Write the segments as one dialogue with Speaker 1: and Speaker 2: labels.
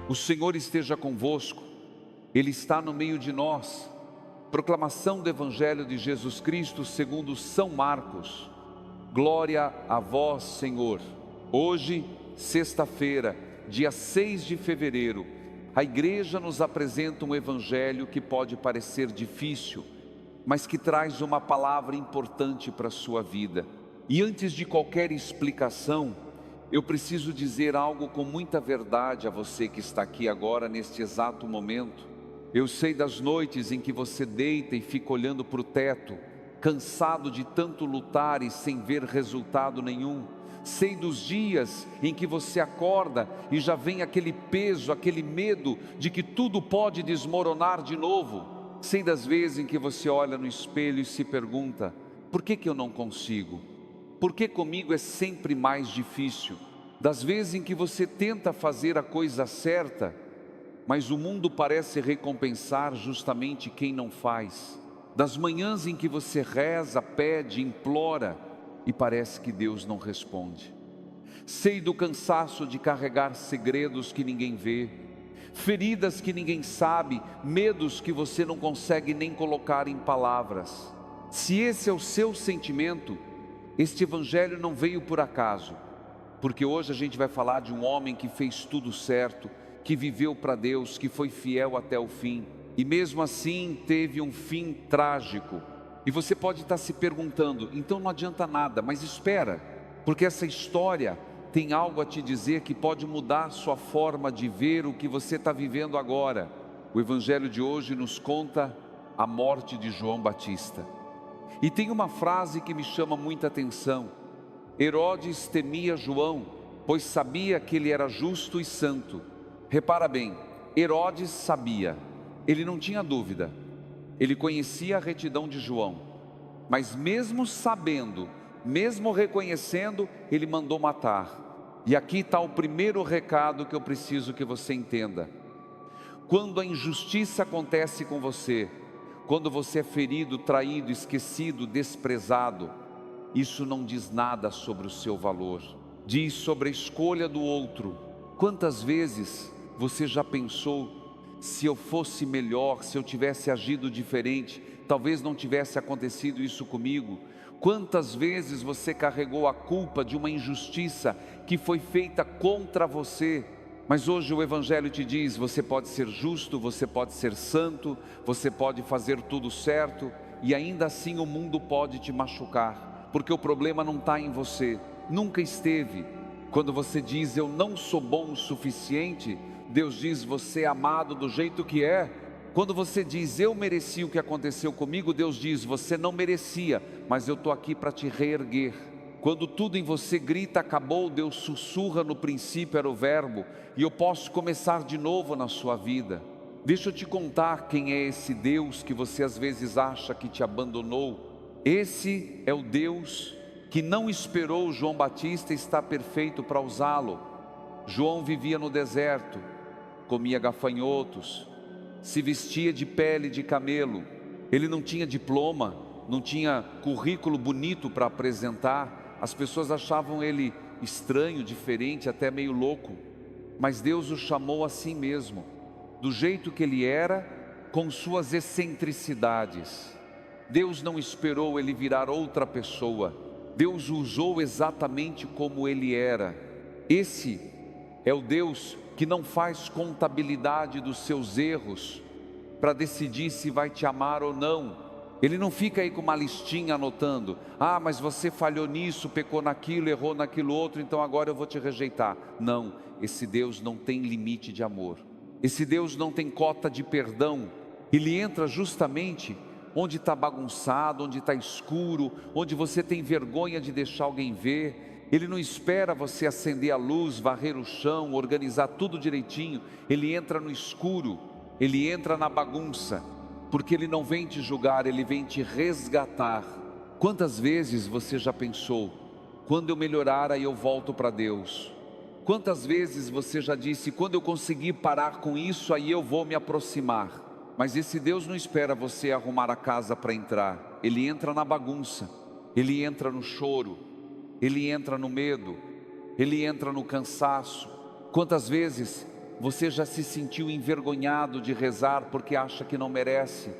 Speaker 1: O Senhor esteja convosco, Ele está no meio de nós. Proclamação do Evangelho de Jesus Cristo segundo São Marcos. Glória a vós, Senhor. Hoje, sexta-feira, dia 6 de fevereiro, a igreja nos apresenta um Evangelho que pode parecer difícil, mas que traz uma palavra importante para a sua vida. E antes de qualquer explicação, eu preciso dizer algo com muita verdade a você que está aqui agora, neste exato momento. Eu sei das noites em que você deita e fica olhando para o teto, cansado de tanto lutar e sem ver resultado nenhum. Sei dos dias em que você acorda e já vem aquele peso, aquele medo de que tudo pode desmoronar de novo. Sei das vezes em que você olha no espelho e se pergunta: por que eu não consigo? Por que comigo é sempre mais difícil? Das vezes em que você tenta fazer a coisa certa, mas o mundo parece recompensar justamente quem não faz. Das manhãs em que você reza, pede, implora e parece que Deus não responde. Sei do cansaço de carregar segredos que ninguém vê, feridas que ninguém sabe, medos que você não consegue nem colocar em palavras. Se esse é o seu sentimento, este Evangelho não veio por acaso, porque hoje a gente vai falar de um homem que fez tudo certo, que viveu para Deus, que foi fiel até o fim, e mesmo assim teve um fim trágico. E você pode estar se perguntando: então não adianta nada, mas espera, porque essa história tem algo a te dizer que pode mudar sua forma de ver o que você está vivendo agora. O Evangelho de hoje nos conta a morte de João Batista. E tem uma frase que me chama muita atenção. Herodes temia João, pois sabia que ele era justo e santo. Repara bem, Herodes sabia, ele não tinha dúvida, ele conhecia a retidão de João, mas mesmo sabendo, mesmo reconhecendo, ele mandou matar. E aqui está o primeiro recado que eu preciso que você entenda. Quando a injustiça acontece com você, quando você é ferido, traído, esquecido, desprezado, isso não diz nada sobre o seu valor, diz sobre a escolha do outro. Quantas vezes você já pensou: se eu fosse melhor, se eu tivesse agido diferente, talvez não tivesse acontecido isso comigo? Quantas vezes você carregou a culpa de uma injustiça que foi feita contra você? Mas hoje o Evangelho te diz: você pode ser justo, você pode ser santo, você pode fazer tudo certo, e ainda assim o mundo pode te machucar, porque o problema não está em você, nunca esteve. Quando você diz: eu não sou bom o suficiente, Deus diz: você é amado do jeito que é. Quando você diz: eu mereci o que aconteceu comigo, Deus diz: você não merecia, mas eu estou aqui para te reerguer. Quando tudo em você grita acabou, Deus sussurra: no princípio era o verbo, e eu posso começar de novo na sua vida. Deixa eu te contar quem é esse Deus que você às vezes acha que te abandonou. Esse é o Deus que não esperou João Batista estar perfeito para usá-lo. João vivia no deserto, comia gafanhotos, se vestia de pele de camelo. Ele não tinha diploma, não tinha currículo bonito para apresentar. As pessoas achavam ele estranho, diferente, até meio louco. Mas Deus o chamou assim mesmo, do jeito que ele era, com suas excentricidades. Deus não esperou ele virar outra pessoa. Deus o usou exatamente como ele era. Esse é o Deus que não faz contabilidade dos seus erros para decidir se vai te amar ou não. Ele não fica aí com uma listinha anotando: ah, mas você falhou nisso, pecou naquilo, errou naquilo outro, então agora eu vou te rejeitar. Não, esse Deus não tem limite de amor. Esse Deus não tem cota de perdão. Ele entra justamente onde está bagunçado, onde está escuro, onde você tem vergonha de deixar alguém ver. Ele não espera você acender a luz, varrer o chão, organizar tudo direitinho. Ele entra no escuro, ele entra na bagunça, porque ele não vem te julgar, ele vem te resgatar. Quantas vezes você já pensou: quando eu melhorar aí eu volto para Deus? Quantas vezes você já disse: quando eu conseguir parar com isso aí eu vou me aproximar? Mas esse Deus não espera você arrumar a casa para entrar. Ele entra na bagunça, ele entra no choro, ele entra no medo, ele entra no cansaço. Quantas vezes você já se sentiu envergonhado de rezar porque acha que não merece?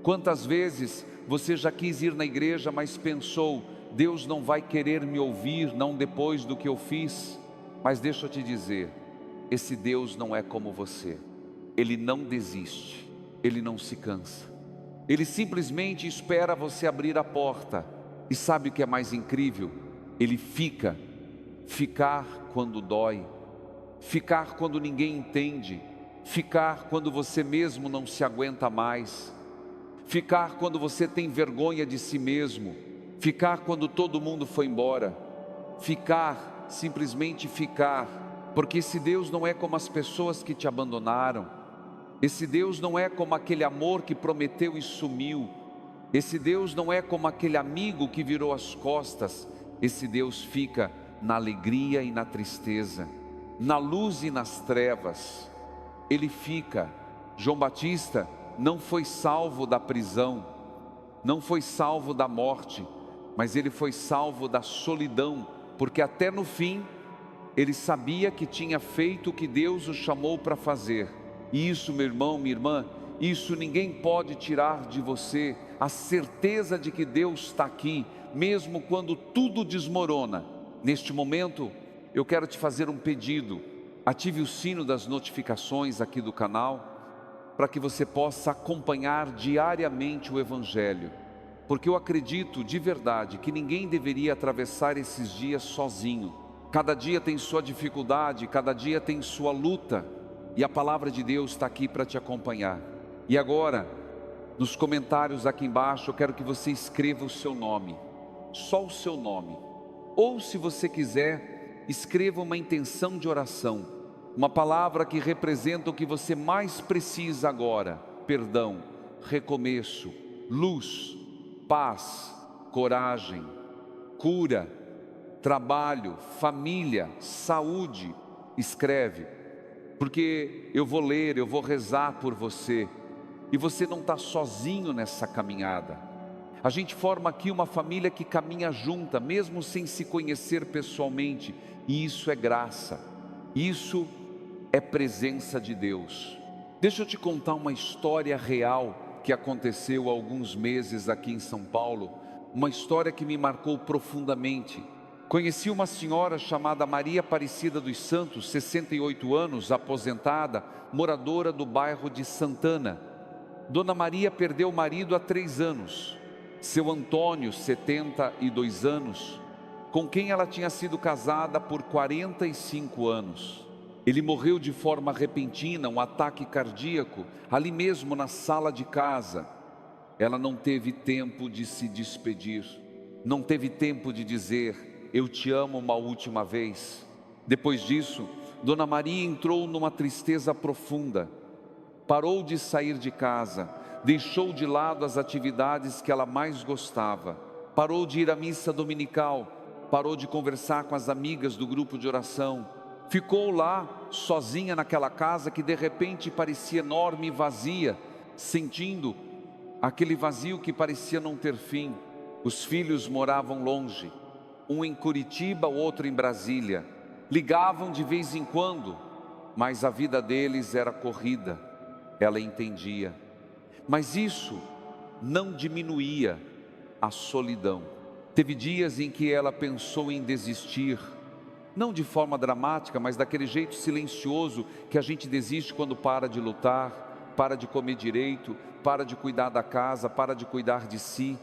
Speaker 1: Quantas vezes você já quis ir na igreja, mas pensou: Deus não vai querer me ouvir, não depois do que eu fiz? Mas deixa eu te dizer, esse Deus não é como você. Ele não desiste, Ele não se cansa. Ele simplesmente espera você abrir a porta. E sabe o que é mais incrível? Ele ficar quando dói, ficar quando ninguém entende, ficar quando você mesmo não se aguenta mais, ficar quando você tem vergonha de si mesmo, ficar quando todo mundo foi embora, ficar, simplesmente ficar, porque esse Deus não é como as pessoas que te abandonaram, esse Deus não é como aquele amor que prometeu e sumiu, esse Deus não é como aquele amigo que virou as costas, esse Deus fica na alegria e na tristeza, na luz e nas trevas, Ele fica. João Batista não foi salvo da prisão, não foi salvo da morte, mas ele foi salvo da solidão, porque até no fim, ele sabia que tinha feito o que Deus o chamou para fazer. E isso, meu irmão, minha irmã, isso ninguém pode tirar de você, a certeza de que Deus está aqui, mesmo quando tudo desmorona. Neste momento, eu quero te fazer um pedido: ative o sino das notificações aqui do canal, para que você possa acompanhar diariamente o Evangelho, porque eu acredito de verdade que ninguém deveria atravessar esses dias sozinho. Cada dia tem sua dificuldade, cada dia tem sua luta, e a palavra de Deus está aqui para te acompanhar. E agora, nos comentários aqui embaixo, eu quero que você escreva o seu nome, só o seu nome, ou se você quiser, escreva uma intenção de oração, uma palavra que representa o que você mais precisa agora: perdão, recomeço, luz, paz, coragem, cura, trabalho, família, saúde. Escreve, porque eu vou ler, eu vou rezar por você, e você não está sozinho nessa caminhada. A gente forma aqui uma família que caminha junta, mesmo sem se conhecer pessoalmente, e isso é graça, isso é presença de Deus. Deixa eu te contar uma história real que aconteceu há alguns meses aqui em São Paulo, uma história que me marcou profundamente. Conheci uma senhora chamada Maria Aparecida dos Santos, 68 anos, aposentada, moradora do bairro de Santana. Dona Maria perdeu o marido há 3 anos, seu Antônio, 72 anos, com quem ela tinha sido casada por 45 anos. Ele morreu de forma repentina, um ataque cardíaco, ali mesmo na sala de casa. Ela não teve tempo de se despedir, não teve tempo de dizer: eu te amo uma última vez. Depois disso, Dona Maria entrou numa tristeza profunda, parou de sair de casa, deixou de lado as atividades que ela mais gostava, parou de ir à missa dominical, parou de conversar com as amigas do grupo de oração, ficou lá sozinha naquela casa que de repente parecia enorme e vazia, sentindo aquele vazio que parecia não ter fim. Os filhos moravam longe, um em Curitiba, o outro em Brasília, ligavam de vez em quando, mas a vida deles era corrida, ela entendia. Mas isso não diminuía a solidão. Teve dias em que ela pensou em desistir, não de forma dramática, mas daquele jeito silencioso que a gente desiste quando para de lutar, para de comer direito, para de cuidar da casa, para de cuidar de si.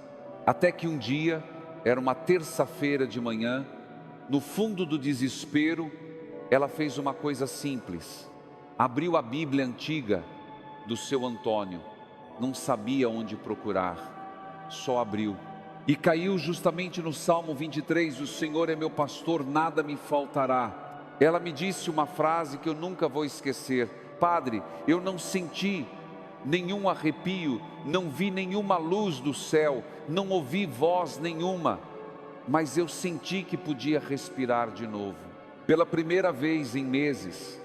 Speaker 1: Até que um dia, era uma terça-feira de manhã, no fundo do desespero, ela fez uma coisa simples: abriu a Bíblia antiga do seu Antônio, não sabia onde procurar, só abriu, e caiu justamente no Salmo 23, o Senhor é meu pastor, nada me faltará. Ela me disse uma frase que eu nunca vou esquecer: padre, eu não senti nenhum arrepio, não vi nenhuma luz do céu, não ouvi voz nenhuma, mas eu senti que podia respirar de novo. Pela primeira vez em meses,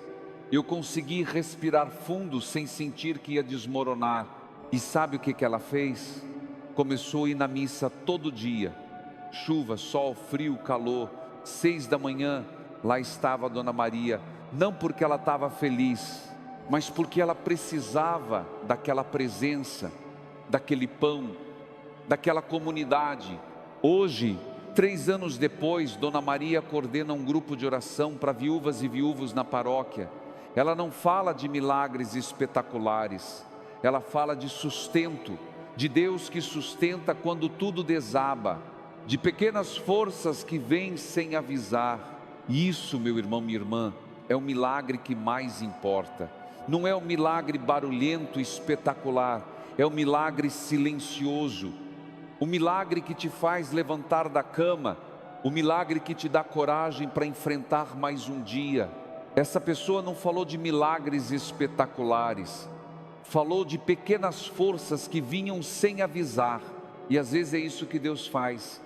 Speaker 1: eu consegui respirar fundo sem sentir que ia desmoronar. E sabe o que ela fez? Começou a ir na missa todo dia, chuva, sol, frio, calor. 6 da manhã, lá estava a Dona Maria, não porque ela estava feliz, mas porque ela precisava daquela presença, daquele pão, daquela comunidade. Hoje, 3 anos depois, Dona Maria coordena um grupo de oração para viúvas e viúvos na paróquia. Ela não fala de milagres espetaculares, ela fala de sustento, de Deus que sustenta quando tudo desaba, de pequenas forças que vêm sem avisar. E isso, meu irmão, minha irmã, é o milagre que mais importa. Não é o milagre barulhento, espetacular, é o milagre silencioso, o milagre que te faz levantar da cama, o milagre que te dá coragem para enfrentar mais um dia. Essa pessoa não falou de milagres espetaculares, falou de pequenas forças que vinham sem avisar. E às vezes é isso que Deus faz.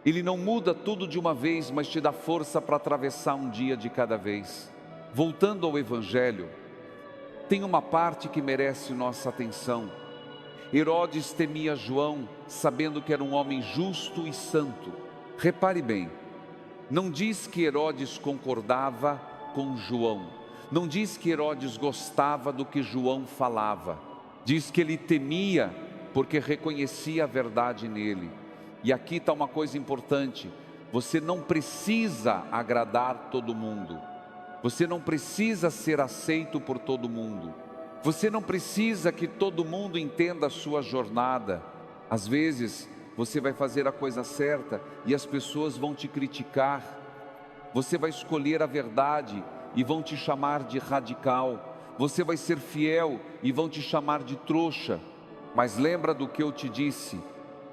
Speaker 1: Ele não muda tudo de uma vez, mas te dá força para atravessar um dia de cada vez. Voltando ao Evangelho, tem uma parte que merece nossa atenção. Herodes temia João, sabendo que era um homem justo e santo. Repare bem, não diz que Herodes concordava com João, não diz que Herodes gostava do que João falava, diz que ele temia porque reconhecia a verdade nele. E aqui está uma coisa importante: você não precisa agradar todo mundo, você não precisa ser aceito por todo mundo, você não precisa que todo mundo entenda a sua jornada. Às vezes você vai fazer a coisa certa e as pessoas vão te criticar. Você vai escolher a verdade e vão te chamar de radical. Você vai ser fiel e vão te chamar de trouxa. Mas lembra do que eu te disse: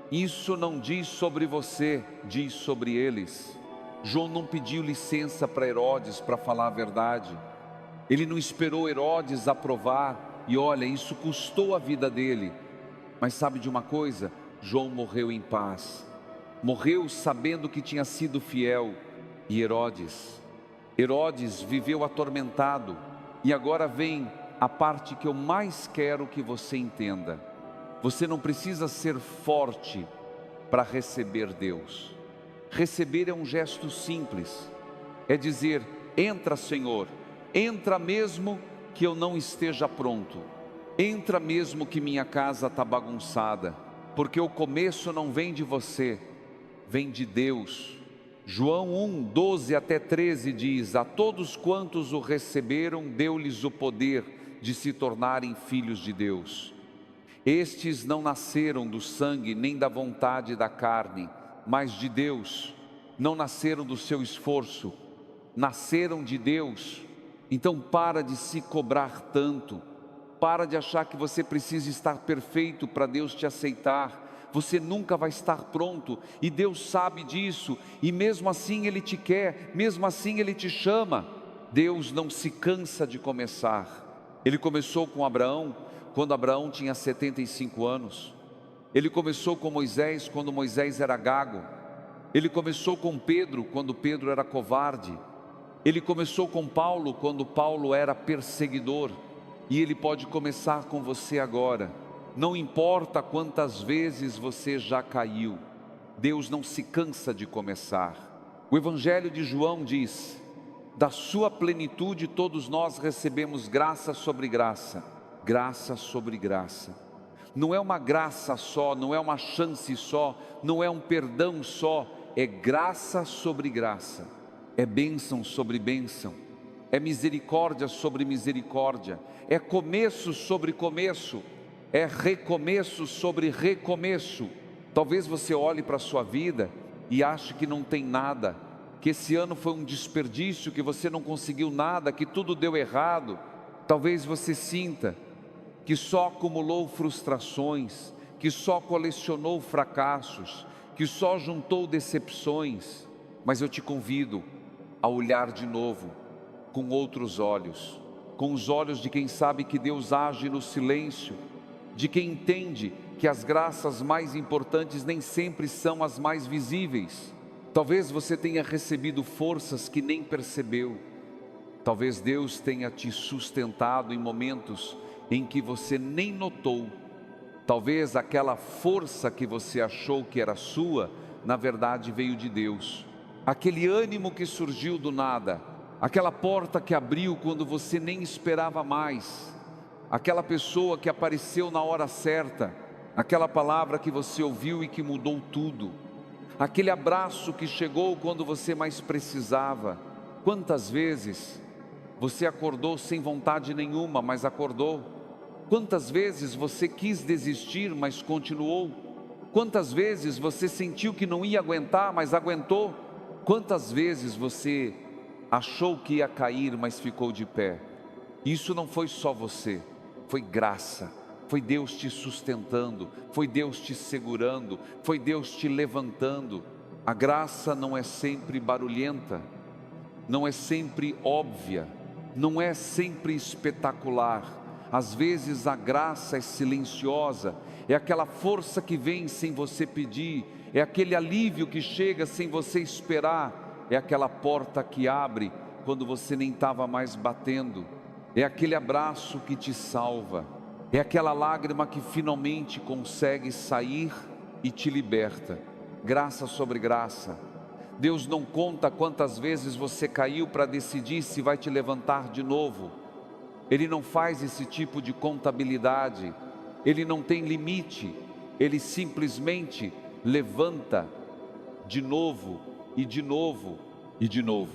Speaker 1: isso não diz sobre você, diz sobre eles. João não pediu licença para Herodes para falar a verdade. Ele não esperou Herodes aprovar, e olha, isso custou a vida dele. Mas sabe de uma coisa? João morreu em paz. Morreu sabendo que tinha sido fiel. E Herodes viveu atormentado. E agora vem a parte que eu mais quero que você entenda. Você não precisa ser forte para receber Deus. Receber é um gesto simples. É dizer: entra, Senhor. Entra mesmo que eu não esteja pronto. Entra mesmo que minha casa está bagunçada. Porque o começo não vem de você, vem de Deus. João 1, 12 até 13 diz: a todos quantos o receberam, deu-lhes o poder de se tornarem filhos de Deus. Estes não nasceram do sangue nem da vontade da carne, mas de Deus. Não nasceram do seu esforço, nasceram de Deus. Então para de se cobrar tanto, para de achar que você precisa estar perfeito para Deus te aceitar. Você nunca vai estar pronto, e Deus sabe disso, e mesmo assim Ele te quer, mesmo assim Ele te chama. Deus não se cansa de começar. Ele começou com Abraão, quando Abraão tinha 75 anos. Ele começou com Moisés, quando Moisés era gago. Ele começou com Pedro, quando Pedro era covarde. Ele começou com Paulo, quando Paulo era perseguidor. E Ele pode começar com você agora. Não importa quantas vezes você já caiu, Deus não se cansa de começar. O Evangelho de João diz: da sua plenitude todos nós recebemos graça sobre graça. Graça sobre graça. Não é uma graça só, não é uma chance só, não é um perdão só, é graça sobre graça. É bênção sobre bênção, é misericórdia sobre misericórdia, é começo sobre começo, é recomeço sobre recomeço. Talvez você olhe para a sua vida e ache que não tem nada, que esse ano foi um desperdício, que você não conseguiu nada, que tudo deu errado. Talvez você sinta que só acumulou frustrações, que só colecionou fracassos, que só juntou decepções. Mas eu te convido a olhar de novo, com outros olhos, com os olhos de quem sabe que Deus age no silêncio, de quem entende que as graças mais importantes nem sempre são as mais visíveis. Talvez você tenha recebido forças que nem percebeu. Talvez Deus tenha te sustentado em momentos em que você nem notou. Talvez aquela força que você achou que era sua, na verdade veio de Deus. Aquele ânimo que surgiu do nada, aquela porta que abriu quando você nem esperava mais, aquela pessoa que apareceu na hora certa, aquela palavra que você ouviu e que mudou tudo, aquele abraço que chegou quando você mais precisava. Quantas vezes você acordou sem vontade nenhuma, mas acordou? Quantas vezes você quis desistir, mas continuou? Quantas vezes você sentiu que não ia aguentar, mas aguentou? Quantas vezes você achou que ia cair, mas ficou de pé? Isso não foi só você, foi graça, foi Deus te sustentando, foi Deus te segurando, foi Deus te levantando. A graça não é sempre barulhenta, não é sempre óbvia, não é sempre espetacular. Às vezes a graça é silenciosa, é aquela força que vem sem você pedir, é aquele alívio que chega sem você esperar, é aquela porta que abre quando você nem estava mais batendo, é aquele abraço que te salva, é aquela lágrima que finalmente consegue sair e te liberta. Graça sobre graça. Deus não conta quantas vezes você caiu para decidir se vai te levantar de novo. Ele não faz esse tipo de contabilidade, Ele não tem limite, Ele simplesmente levanta de novo, e de novo, e de novo.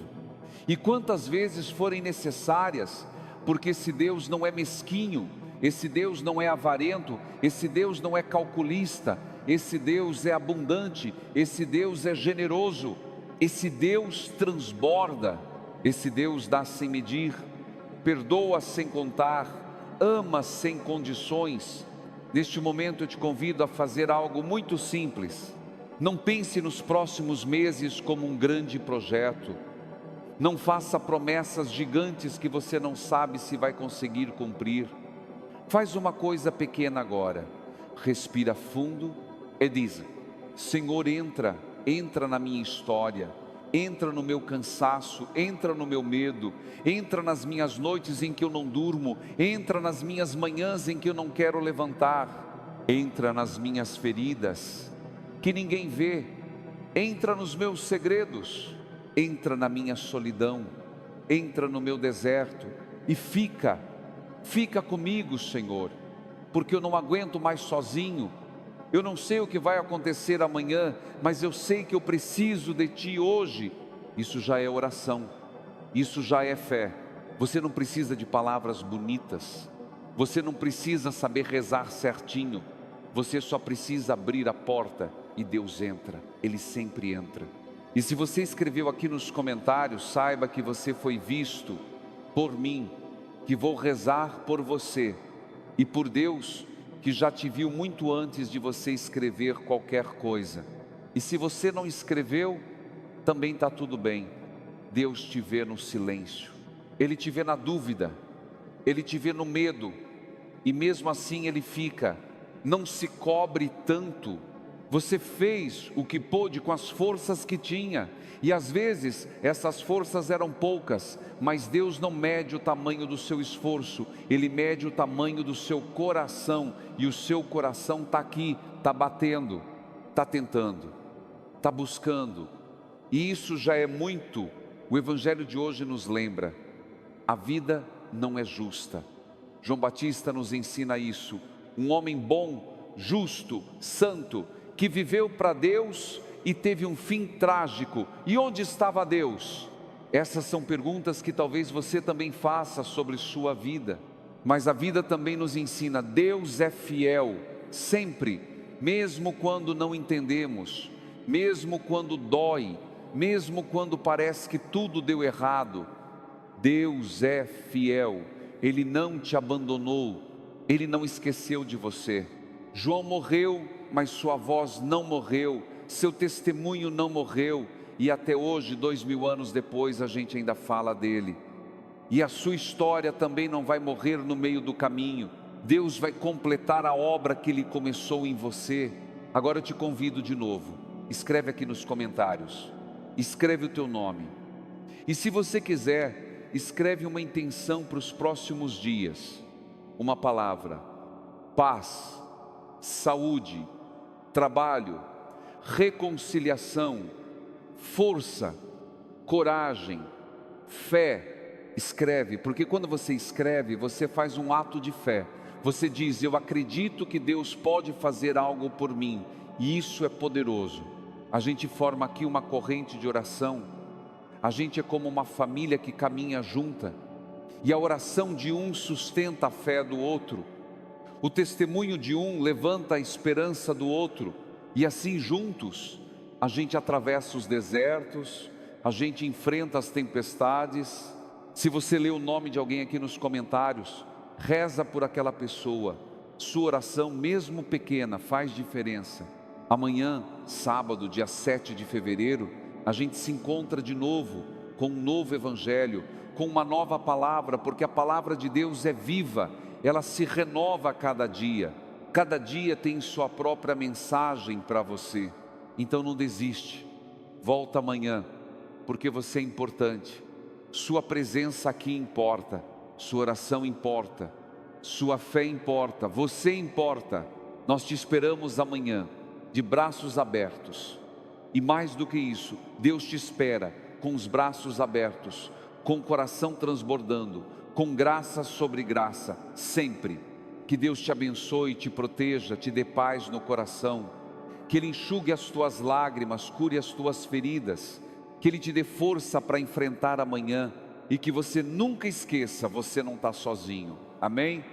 Speaker 1: E quantas vezes forem necessárias, porque esse Deus não é mesquinho, esse Deus não é avarento, esse Deus não é calculista, esse Deus é abundante, esse Deus é generoso, esse Deus transborda, esse Deus dá sem medir, perdoa sem contar, ama sem condições. Neste momento eu te convido a fazer algo muito simples. Não pense nos próximos meses como um grande projeto. Não faça promessas gigantes que você não sabe se vai conseguir cumprir. Faz uma coisa pequena agora. Respira fundo e diz: Senhor, entra na minha história. Entra no meu cansaço, entra no meu medo, entra nas minhas noites em que eu não durmo, entra nas minhas manhãs em que eu não quero levantar, entra nas minhas feridas, que ninguém vê, entra nos meus segredos, entra na minha solidão, entra no meu deserto e fica comigo, Senhor, porque eu não aguento mais sozinho. Eu não sei o que vai acontecer amanhã, mas eu sei que eu preciso de Ti hoje. Isso já é oração, isso já é fé. Você não precisa de palavras bonitas, você não precisa saber rezar certinho, você só precisa abrir a porta e Deus entra, Ele sempre entra. E se você escreveu aqui nos comentários, saiba que você foi visto por mim, que vou rezar por você e por Deus, que já te viu muito antes de você escrever qualquer coisa. E se você não escreveu, também está tudo bem. Deus te vê no silêncio, Ele te vê na dúvida, Ele te vê no medo, e mesmo assim Ele fica. Não se cobre tanto. Você fez o que pôde com as forças que tinha, e às vezes essas forças eram poucas, mas Deus não mede o tamanho do seu esforço, Ele mede o tamanho do seu coração, e o seu coração está aqui, está batendo, está tentando, está buscando, e isso já é muito. O Evangelho de hoje nos lembra, a vida não é justa. João Batista nos ensina isso, um homem bom, justo, santo, que viveu para Deus e teve um fim trágico. E onde estava Deus? Essas são perguntas que talvez você também faça sobre sua vida. Mas a vida também nos ensina, Deus é fiel, sempre, mesmo quando não entendemos, mesmo quando dói, mesmo quando parece que tudo deu errado. Deus é fiel, Ele não te abandonou, Ele não esqueceu de você. João morreu, mas sua voz não morreu, seu testemunho não morreu, e até hoje, 2000 anos depois, a gente ainda fala dele. E a sua história também não vai morrer no meio do caminho. Deus vai completar a obra que Ele começou em você. Agora eu te convido de novo, escreve aqui nos comentários, escreve o teu nome, e se você quiser, escreve uma intenção para os próximos dias, uma palavra: paz, saúde, trabalho, reconciliação, força, coragem, Fé, escreve, porque quando você escreve, você faz um ato de fé. Você diz: eu acredito que Deus pode fazer algo por mim, e isso é poderoso. A gente forma aqui uma corrente de oração, a gente é como uma família que caminha junta, e a oração de um sustenta a fé do outro, o testemunho de um levanta a esperança do outro, e assim juntos, a gente atravessa os desertos, a gente enfrenta as tempestades. Se você lê o nome de alguém aqui nos comentários, reza por aquela pessoa, sua oração mesmo pequena faz diferença. Amanhã, sábado, dia 7 de fevereiro, a gente se encontra de novo, com um novo evangelho, com uma nova palavra, porque a palavra de Deus é viva, ela se renova a cada dia tem sua própria mensagem para você. Então não desiste, volta amanhã, porque você é importante, sua presença aqui importa, sua oração importa, sua fé importa, você importa. Nós te esperamos amanhã, de braços abertos, e mais do que isso, Deus te espera com os braços abertos, com o coração transbordando, com graça sobre graça, sempre. Que Deus te abençoe, te proteja, te dê paz no coração, que Ele enxugue as tuas lágrimas, cure as tuas feridas, que Ele te dê força para enfrentar amanhã, e que você nunca esqueça, você não está sozinho. Amém?